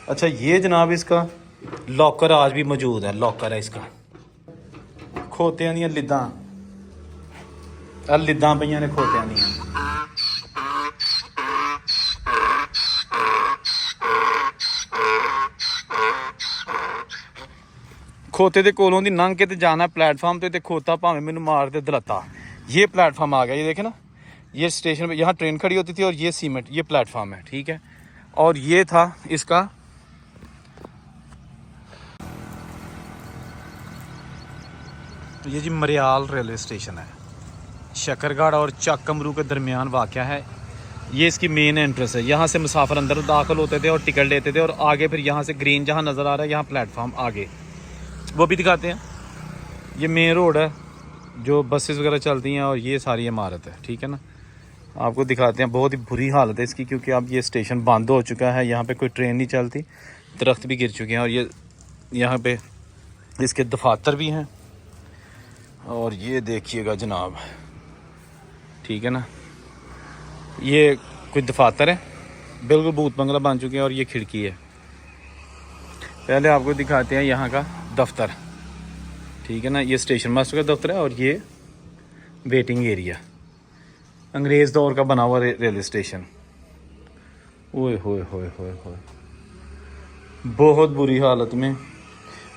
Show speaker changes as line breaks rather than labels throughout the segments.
अच्छा ये जनाब इसका लॉकर आज भी मौजूद है, लॉकर है इसका। खोतियां दियां लिद्दां, लिद्दां पईयां ने खोतियां दियां। खोते दे कोलों दी लंघ के ते जाना प्लेटफार्म ते खोता भावें मैनू मार दे दलता। ये प्लेटफार्म आ गया, ये देखे ना, ये स्टेशन पे यहाँ ट्रेन खड़ी होती थी और ये सीमेंट, ये प्लेटफार्म है, ठीक है। और ये था इसका ये जी मरियाल रेलवे स्टेशन है, शकरगढ़ और चकमरू के दरमियान वाक़या है। ये इसकी मेन एंट्रेंस है, यहाँ से मुसाफिर अंदर दाखिल होते थे और टिकट लेते थे, और आगे फिर यहाँ से ग्रीन जहाँ नज़र आ रहा है यहाँ प्लेटफार्म आगे, वो भी दिखाते हैं। ये मेन रोड है जो बसेस वगैरह चलती हैं, और ये सारी इमारत है, ठीक है ना। आपको दिखाते हैं, बहुत ही बुरी हालत है इसकी, क्योंकि अब ये स्टेशन बंद हो चुका है, यहाँ पे कोई ट्रेन नहीं चलती, दरख्त भी गिर चुके हैं, और ये यहाँ पे इसके दफातर भी हैं। और ये देखिएगा जनाब, ठीक है ना, ये कोई दफातर है, बिल्कुल भूत बंगला बन चुके हैं, और ये खिड़की है। पहले आपको दिखाते हैं यहाँ का दफ्तर, ठीक है ना, ये स्टेशन मास्टर का दफ्तर है, और ये वेटिंग एरिया, अंग्रेज़ दौर का बना हुआ रेलवे स्टेशन। ओए होए होए होए होए, बहुत बुरी हालत में।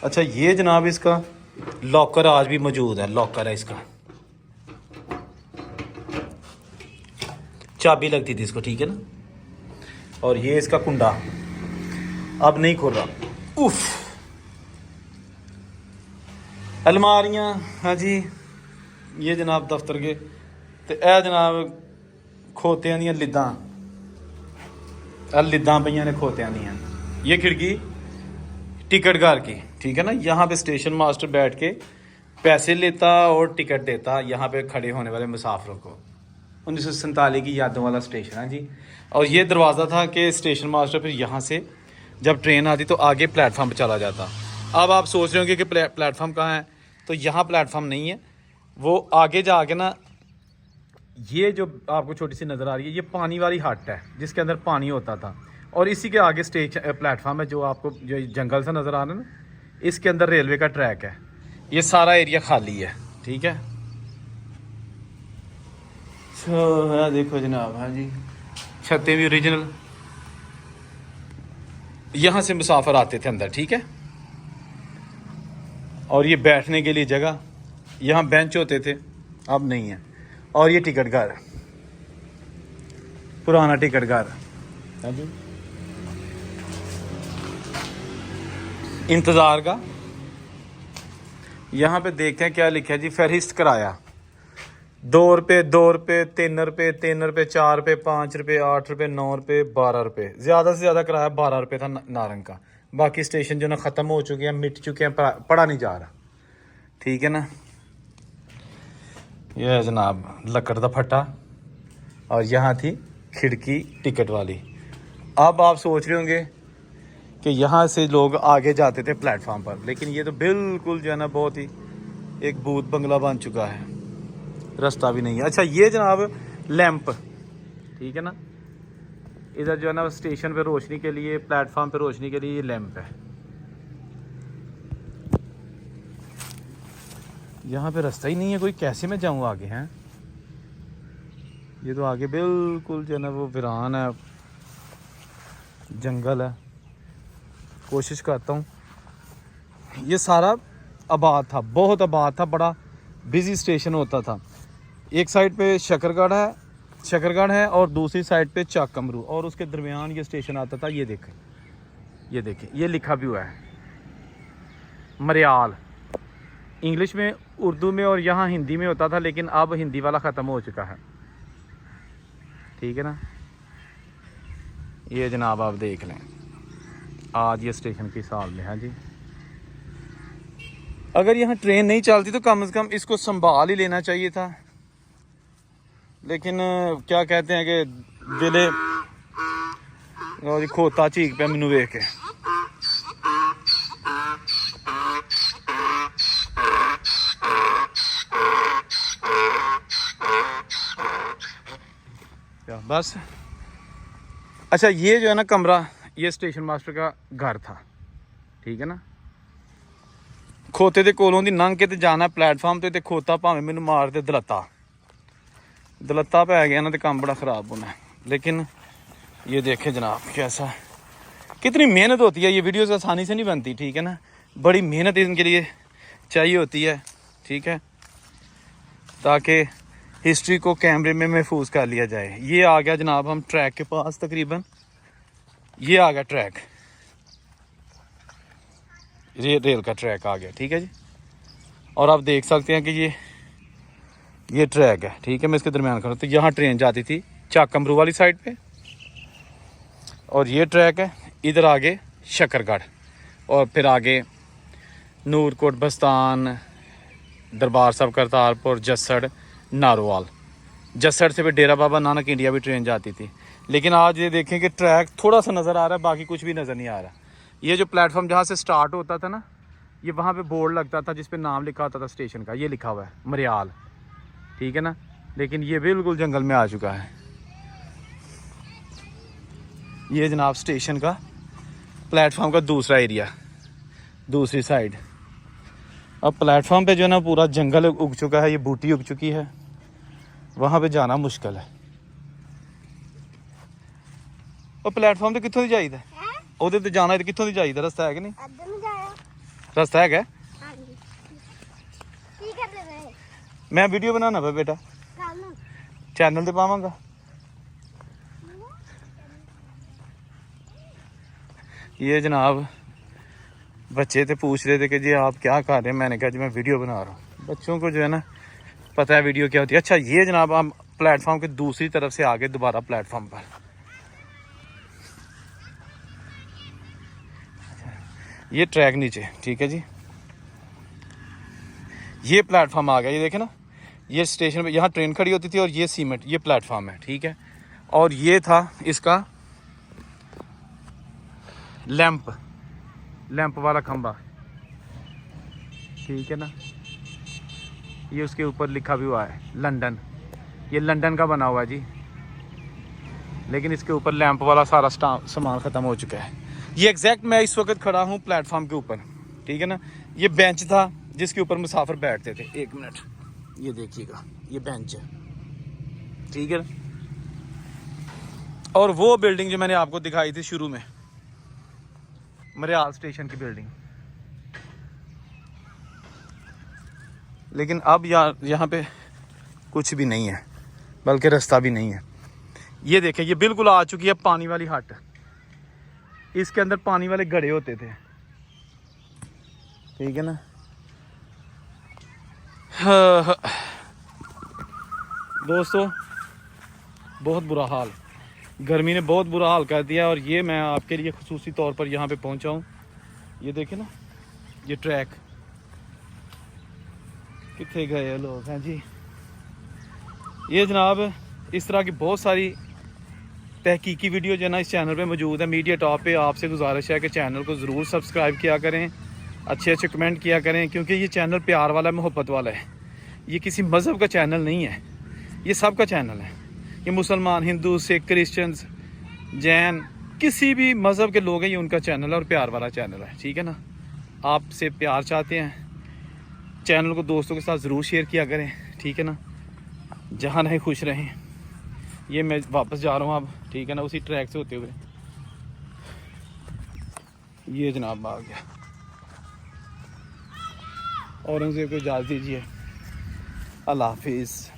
अच्छा ये जनाब इसका लॉकर आज भी मौजूद है, लॉकर है इसका, चाबी लगती थी इसको, ठीक है ना। और ये इसका कुंडा अब नहीं खुल रहा। उफ, अलमारियाँ, हाँ जी, ये जनाब दफ्तर के, तो यह जनाब खोतियां दियां लिद्दां, लिद्दां पईयां ने खोतियां दियां। ये खिड़की टिकट घर की, ठीक है ना। यहाँ पे स्टेशन मास्टर बैठ के पैसे लेता और टिकट देता यहाँ पे खड़े होने वाले मुसाफिरों को। 1947 की यादों वाला स्टेशन है जी। और ये दरवाज़ा था कि स्टेशन मास्टर फिर यहाँ से जब ट्रेन आती तो आगे प्लेटफार्म पर चला जाता। अब आप सोच रहे होंगे कि प्लेटफार्म कहाँ है, तो यहाँ प्लेटफार्म नहीं है, वो आगे जाके ना, ये जो आपको छोटी सी नज़र आ रही है, ये पानी वाली हट है जिसके अंदर पानी होता था, और इसी के आगे प्लेटफार्म है जो आपको जो जंगल सा नज़र आ रहा है ना, इसके अंदर रेलवे का ट्रैक है। ये सारा एरिया खाली है, ठीक है। तो देखो जनाब, हाँ जी, छतें भी ओरिजिनल, यहाँ से मुसाफिर आते थे अंदर, ठीक है। और ये बैठने के लिए जगह, यहाँ बेंच होते थे, अब नहीं है। और ये टिकट घर, पुराना टिकट घर, हाँ जी, इंतज़ार का। यहाँ पे देखते हैं क्या लिखा है जी, फहरिस्त किराया 2 रुपये, 2 रुपये, 3 रुपये, 3 रुपये, 4 रुपये, 5 रुपये, 8 रुपये, 9 रुपये, 12 रुपये। ज़्यादा से ज़्यादा किराया 12 रुपये था नारंग का। बाकी स्टेशन जो ना ख़त्म हो चुके हैं, मिट चुके हैं, पड़ा नहीं जा रहा, ठीक है ना। यह है जनाब लकड़ का फट्टा, और यहाँ थी खिड़की टिकट वाली। अब आप सोच रहे होंगे कि यहाँ से लोग आगे जाते थे प्लेटफार्म पर, लेकिन ये तो बिल्कुल जो है ना बहुत ही एक भूत बंगला बन चुका है, रास्ता भी नहीं है। अच्छा ये जनाब लैंप, ठीक है ना, इधर जो है ना स्टेशन पे रोशनी के लिए, प्लेटफार्म पे रोशनी के लिए ये लैंप है। यहाँ पे रास्ता ही नहीं है कोई, कैसे मैं जाऊँ आगे हैं। ये तो आगे बिल्कुल जो है ना वो वीरान है, जंगल है। कोशिश करता हूँ, ये सारा आबाद था, बहुत आबाद था, बड़ा बिजी स्टेशन होता था। एक साइड पे शकरगढ़ है और दूसरी साइड पे चकमरू, और उसके दरमियान ये स्टेशन आता था। ये देखें, ये लिखा भी हुआ है मरियाल, इंग्लिश में, उर्दू में, और यहाँ हिंदी में होता था, लेकिन अब हिंदी वाला ख़त्म हो चुका है, ठीक है ना। ये जनाब आप देख लें, आज ये स्टेशन की साल में है जी। अगर यहाँ ट्रेन नहीं चलती तो कम से कम इसको संभाल ही लेना चाहिए था, लेकिन क्या कहते हैं कि दिले और खोता चीक पे मैनू वेख के। बस अच्छा, ये जो है ना कमरा, ये स्टेशन मास्टर का घर था, ठीक है ना। खोते दे कोलों दी लंघ के ते जाना प्लेटफार्म ते खोता भावें मैनू मार दे दलत्ता पै गया ना तो काम बड़ा ख़राब होना है। लेकिन ये देखें जनाब कैसा, कितनी मेहनत होती है। ये वीडियोस आसानी से नहीं बनती, ठीक है ना, बड़ी मेहनत इनके लिए चाहिए होती है, ठीक है, ताकि हिस्ट्री को कैमरे में महफूज कर लिया जाए। ये आ गया जनाब हम ट्रैक के पास, तकरीबन ये आ गया ट्रैक, रेल का ट्रैक आ गया, ठीक है जी। और आप देख सकते हैं कि ये ट्रैक है, ठीक है। मैं इसके दरमियान खड़ा, तो यहाँ ट्रेन जाती थी चाकमरू वाली साइड पे, और ये ट्रैक है इधर आगे शकरगढ़, और फिर आगे नूरकोट, बस्तान, दरबार साहब, करतारपुर, जसड़, नारोवाल। जसड़ से भी डेरा बाबा नानक इंडिया भी ट्रेन जाती थी। लेकिन आज ये देखें कि ट्रैक थोड़ा सा नज़र आ रहा है, बाकी कुछ भी नज़र नहीं आ रहा। ये जो प्लेटफॉर्म जहाँ से स्टार्ट होता था ना, ये वहाँ पे बोर्ड लगता था जिस पे नाम लिखा होता था स्टेशन का, ये लिखा हुआ है मरियाल, ठीक है ना। लेकिन ये बिल्कुल जंगल में आ चुका है। ये जनाब स्टेशन का प्लेटफॉर्म का दूसरा एरिया, दूसरी साइड। अब प्लेटफॉर्म पे जो है ना पूरा जंगल उग चुका है, ये बूटी उग चुकी है, वहाँ पे जाना मुश्किल है। और प्लेटफॉर्म तो कितों दी जाइदा, ਉਹਦੇ ਤੇ ਜਾਣਾ, ਕਿੱਥੋਂ ਦੀ ਜਾਈਦਾ, ਰਸਤਾ ਹੈ ਕਿ ਨਹੀਂ? ਇੱਧਰ ਨੂੰ ਜਾਇਆ ਰਸਤਾ ਹੈਗਾ। ਹਾਂਜੀ ਕੀ ਕਰਦੇ ਰਹੇ? ਮੈਂ ਵੀਡੀਓ ਬਣਾਉਣਾ ਪਿਆ ਬੇਟਾ, चैनल पे पावांगा। ये जनाब बच्चे तो पूछ रहे थे कि जी आप क्या कर रहे हैं, मैंने कहा जी मैं वीडियो बना रहा हूँ। बच्चों को जो है ना पता है वीडियो क्या होती है। अच्छा ये जनाब हम प्लेटफॉर्म के दूसरी तरफ से आगे दोबारा प्लेटफॉर्म पर, ये ट्रैक नीचे, ठीक है जी। ये प्लेटफॉर्म आ गया, ये देखे ना, ये स्टेशन पे यहाँ ट्रेन खड़ी होती थी, और ये सीमेंट, ये प्लेटफॉर्म है, ठीक है। और ये था इसका लैंप वाला खंबा, ठीक है ना। ये उसके ऊपर लिखा भी हुआ है लंदन, ये लंदन का बना हुआ है जी। लेकिन इसके ऊपर लैंप वाला सारा सामान ख़त्म हो चुका है। ये एग्जैक्ट मैं इस वक्त खड़ा हूँ प्लेटफॉर्म के ऊपर, ठीक है ना। ये बेंच था जिसके ऊपर मुसाफिर बैठते थे। एक मिनट, ये देखिएगा, ये बेंच है, ठीक है। और वो बिल्डिंग जो मैंने आपको दिखाई थी शुरू में, मरियाल स्टेशन की बिल्डिंग। लेकिन अब यहाँ पे कुछ भी नहीं है, बल्कि रास्ता भी नहीं है। ये देखें, ये बिल्कुल आ चुकी है पानी वाली हट। इसके अंदर पानी वाले घड़े होते थे, ठीक है ना। दोस्तों बहुत बुरा हाल, गर्मी ने बहुत बुरा हाल कर दिया। और ये मैं आपके लिए खुसूसी तौर पर यहाँ पे पहुँचा हूँ। ये देखें ना, ये ट्रैक, कितने गए लोग हैं जी। ये जनाब इस तरह की बहुत सारी तहकीकी वीडियो जो है ना इस चैनल पे मौजूद है। मीडिया टॉप पे आपसे गुजारिश है कि चैनल को ज़रूर सब्सक्राइब किया करें, अच्छे अच्छे कमेंट किया करें, क्योंकि ये चैनल प्यार वाला है, मोहब्बत वाला है। ये किसी मज़हब का चैनल नहीं है, ये सब का चैनल है। ये मुसलमान, हिंदू, सिख, क्रिश्चियंस, जैन, किसी भी मज़हब के लोग हैं, ये उनका चैनल है और प्यार वाला चैनल है, ठीक है ना। आपसे प्यार चाहते हैं, चैनल को दोस्तों के साथ ज़रूर शेयर किया करें, ठीक है ना। जहाँ रहें खुश रहें। ये मैं वापस जा रहा हूँ अब, ठीक है ना, उसी ट्रैक से होते हुए। ये जनाब आ गया। औरंगज़ेब को इजाज़त दीजिए। अल्लाह हाफिज़।